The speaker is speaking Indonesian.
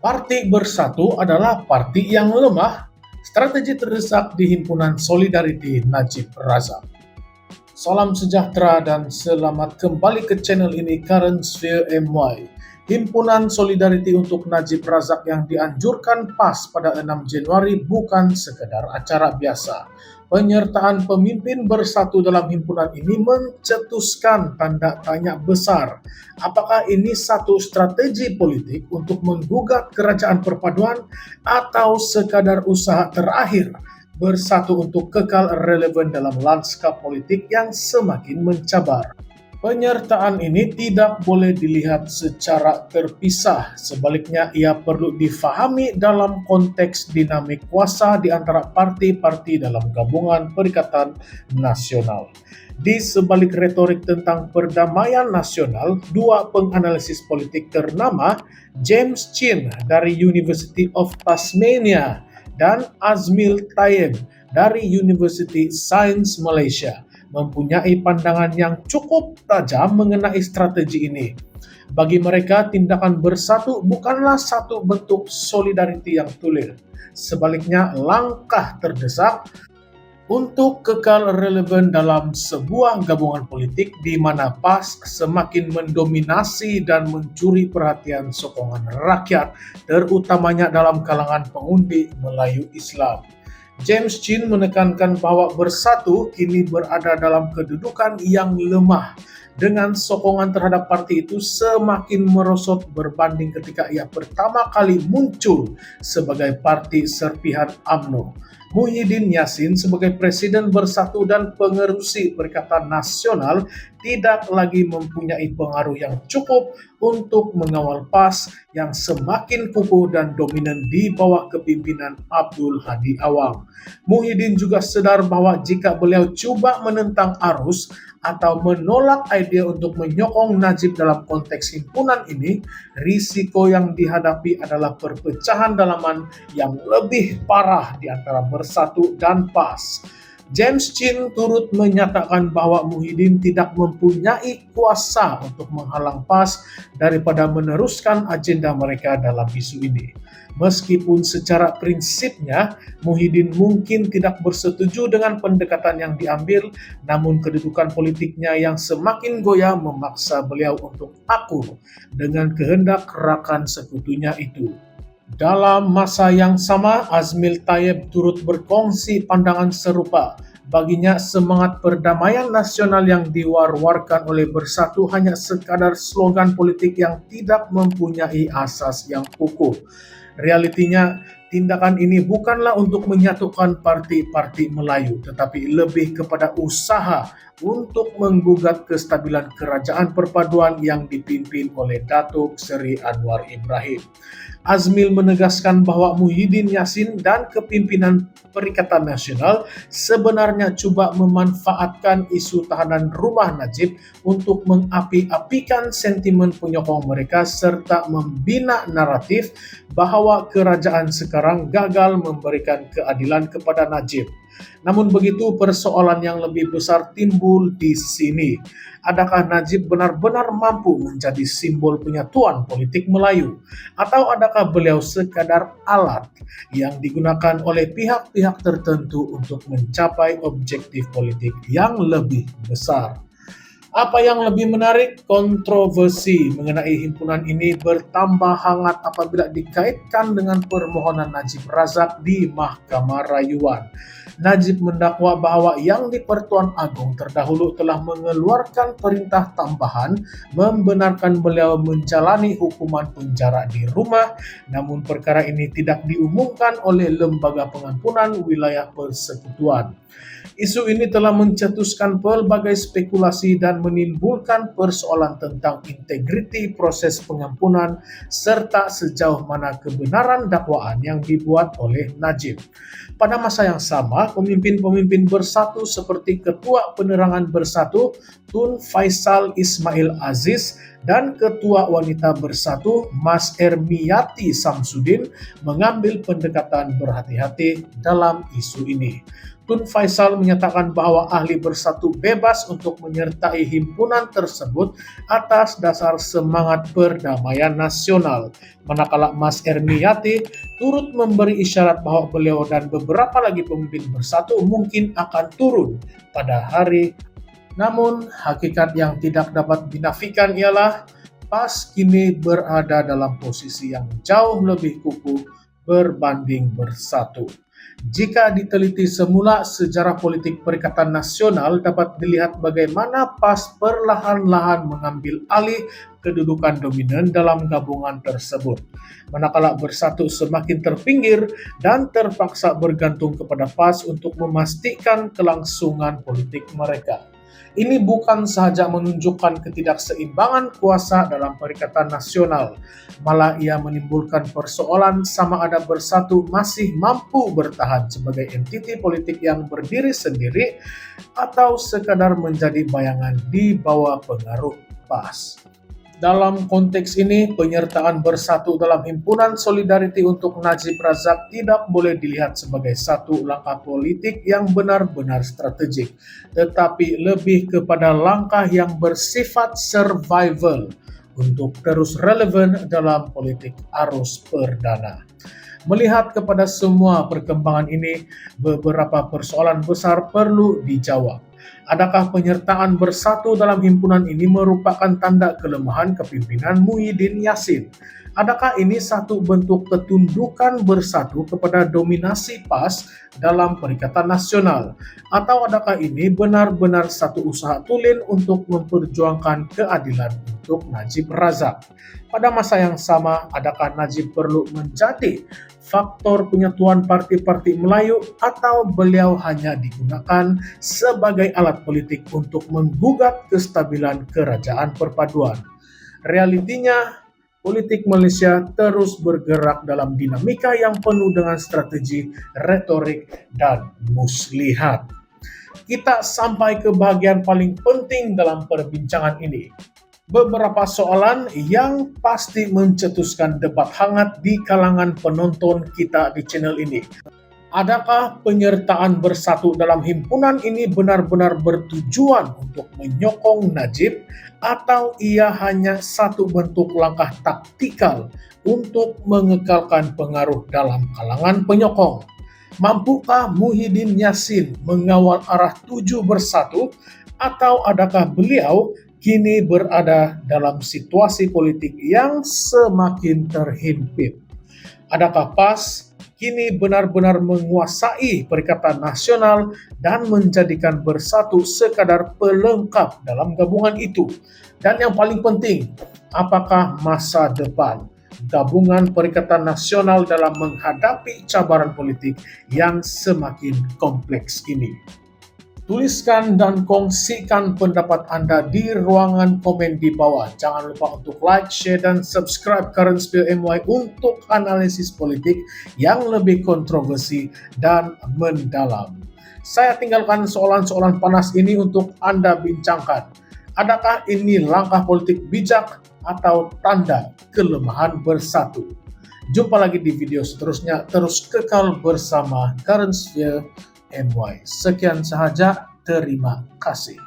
Parti Bersatu adalah parti yang lemah. Strategi terdesak di Himpunan Solidarity Najib Razak. Salam sejahtera dan selamat kembali ke channel ini Current Sphere MY. Himpunan Solidarity untuk Najib Razak yang dianjurkan PAS pada 6 Januari bukan sekedar acara biasa. Penyertaan pemimpin bersatu dalam himpunan ini mencetuskan tanda tanya besar. Apakah ini satu strategi politik untuk menggugat kerajaan perpaduan atau sekadar usaha terakhir bersatu untuk kekal relevan dalam lanskap politik yang semakin mencabar? Penyertaan ini tidak boleh dilihat secara terpisah, sebaliknya ia perlu difahami dalam konteks dinamik kuasa di antara parti-parti dalam gabungan Perikatan Nasional. Di sebalik retorik tentang perdamaian nasional, dua penganalisis politik ternama, James Chin dari University of Tasmania dan Azmil Tayyib dari University Science Malaysia mempunyai pandangan yang cukup tajam mengenai strategi ini. Bagi mereka, tindakan bersatu bukanlah satu bentuk solidarity yang tulir. Sebaliknya, langkah terdesak untuk kekal relevan dalam sebuah gabungan politik di mana PAS semakin mendominasi dan mencuri perhatian sokongan rakyat, terutamanya dalam kalangan pengundi Melayu Islam. James Chin menekankan bahwa bersatu kini berada dalam kedudukan yang lemah, dengan sokongan terhadap parti itu semakin merosot berbanding ketika ia pertama kali muncul sebagai parti serpihan UMNO. Muhyiddin Yassin sebagai Presiden Bersatu dan pengerusi Perikatan Nasional tidak lagi mempunyai pengaruh yang cukup untuk mengawal PAS yang semakin kukuh dan dominan di bawah kepimpinan Abdul Hadi Awang. Muhyiddin juga sadar bahwa jika beliau coba menentang arus atau menolak ide untuk menyokong Najib dalam konteks himpunan ini, risiko yang dihadapi adalah perpecahan dalaman yang lebih parah di antara Bersatu dan PAS. James Chin turut menyatakan bahwa Muhyiddin tidak mempunyai kuasa untuk menghalang PAS daripada meneruskan agenda mereka dalam isu ini. Meskipun secara prinsipnya Muhyiddin mungkin tidak bersetuju dengan pendekatan yang diambil, namun kedudukan politiknya yang semakin goyah memaksa beliau untuk akur dengan kehendak rakan sekutunya itu. Dalam masa yang sama, Azmil Tayyib turut berkongsi pandangan serupa. Baginya, semangat perdamaian nasional yang diwar-warkan oleh Bersatu hanya sekadar slogan politik yang tidak mempunyai asas yang kukuh. Realitinya, tindakan ini bukanlah untuk menyatukan parti-parti Melayu, tetapi lebih kepada usaha untuk menggugat kestabilan kerajaan perpaduan yang dipimpin oleh Datuk Seri Anwar Ibrahim. Azmil menegaskan bahwa Muhyiddin Yassin dan kepimpinan Perikatan Nasional sebenarnya coba memanfaatkan isu tahanan rumah Najib untuk mengapi-apikan sentimen penyokong mereka serta membina naratif bahwa kerajaan sekarang gagal memberikan keadilan kepada Najib. Namun begitu, persoalan yang lebih besar timbul di sini. Adakah Najib benar-benar mampu menjadi simbol penyatuan politik Melayu? Atau adakah beliau sekadar alat yang digunakan oleh pihak-pihak tertentu untuk mencapai objektif politik yang lebih besar? Apa yang lebih menarik, kontroversi mengenai himpunan ini bertambah hangat apabila dikaitkan dengan permohonan Najib Razak di Mahkamah Rayuan. Najib mendakwa bahwa yang di Pertuan Agong terdahulu telah mengeluarkan perintah tambahan membenarkan beliau menjalani hukuman penjara di rumah, namun perkara ini tidak diumumkan oleh Lembaga Pengampunan Wilayah Persekutuan. Isu ini telah mencetuskan pelbagai spekulasi dan menimbulkan persoalan tentang integriti proses pengampunan serta sejauh mana kebenaran dakwaan yang dibuat oleh Najib. Pada masa yang sama, pemimpin-pemimpin Bersatu seperti Ketua Penerangan Bersatu Tun Faisal Ismail Aziz dan Ketua Wanita Bersatu Mas Ermiyati Samsudin mengambil pendekatan berhati-hati dalam isu ini. Tun Faisal menyatakan bahwa ahli bersatu bebas untuk menyertai himpunan tersebut atas dasar semangat perdamaian nasional. Manakala Mas Ermiyati turut memberi isyarat bahwa beliau dan beberapa lagi pemimpin bersatu mungkin akan turun pada hari. Namun, hakikat yang tidak dapat dinafikan ialah PAS kini berada dalam posisi yang jauh lebih kukuh berbanding bersatu. Jika diteliti semula sejarah politik Perikatan Nasional, dapat dilihat bagaimana PAS perlahan-lahan mengambil alih kedudukan dominan dalam gabungan tersebut. Manakala bersatu semakin terpinggir dan terpaksa bergantung kepada PAS untuk memastikan kelangsungan politik mereka. Ini bukan sahaja menunjukkan ketidakseimbangan kuasa dalam Perikatan Nasional, malah ia menimbulkan persoalan sama ada bersatu masih mampu bertahan sebagai entiti politik yang berdiri sendiri atau sekadar menjadi bayangan di bawah pengaruh PAS. Dalam konteks ini, penyertaan bersatu dalam himpunan Solidarity untuk Najib Razak tidak boleh dilihat sebagai satu langkah politik yang benar-benar strategik, tetapi lebih kepada langkah yang bersifat survival untuk terus relevan dalam politik arus perdana. Melihat kepada semua perkembangan ini, beberapa persoalan besar perlu dijawab. Adakah penyertaan bersatu dalam himpunan ini merupakan tanda kelemahan kepimpinan Muhyiddin Yassin? Adakah ini satu bentuk ketundukan bersatu kepada dominasi PAS dalam Perikatan Nasional? Atau adakah ini benar-benar satu usaha tulen untuk memperjuangkan keadilan untuk Najib Razak? Pada masa yang sama, adakah Najib perlu menjadi faktor penyatuan parti-parti Melayu atau beliau hanya digunakan sebagai alat politik untuk menggugat kestabilan kerajaan perpaduan? Realitinya, politik Malaysia terus bergerak dalam dinamika yang penuh dengan strategi, retorik, dan muslihat. Kita sampai ke bagian paling penting dalam perbincangan ini. Beberapa soalan yang pasti mencetuskan debat hangat di kalangan penonton kita di channel ini. Adakah penyertaan bersatu dalam himpunan ini benar-benar bertujuan untuk menyokong Najib atau ia hanya satu bentuk langkah taktikal untuk mengekalkan pengaruh dalam kalangan penyokong? Mampukah Muhyiddin Yassin mengawal arah tuju bersatu atau adakah beliau kini berada dalam situasi politik yang semakin terhimpit? Adakah PAS kini benar-benar menguasai Perikatan Nasional dan menjadikan bersatu sekadar pelengkap dalam gabungan itu? Dan yang paling penting, apakah masa depan gabungan Perikatan Nasional dalam menghadapi cabaran politik yang semakin kompleks ini? Tuliskan dan kongsikan pendapat Anda di ruangan komen di bawah. Jangan lupa untuk like, share, dan subscribe Current Spill MY untuk analisis politik yang lebih kontroversi dan mendalam. Saya tinggalkan soalan-soalan panas ini untuk Anda bincangkan. Adakah ini langkah politik bijak atau tanda kelemahan bersatu? Jumpa lagi di video seterusnya. Terus kekal bersama Current Spill MY. Sekian sahaja, terima kasih.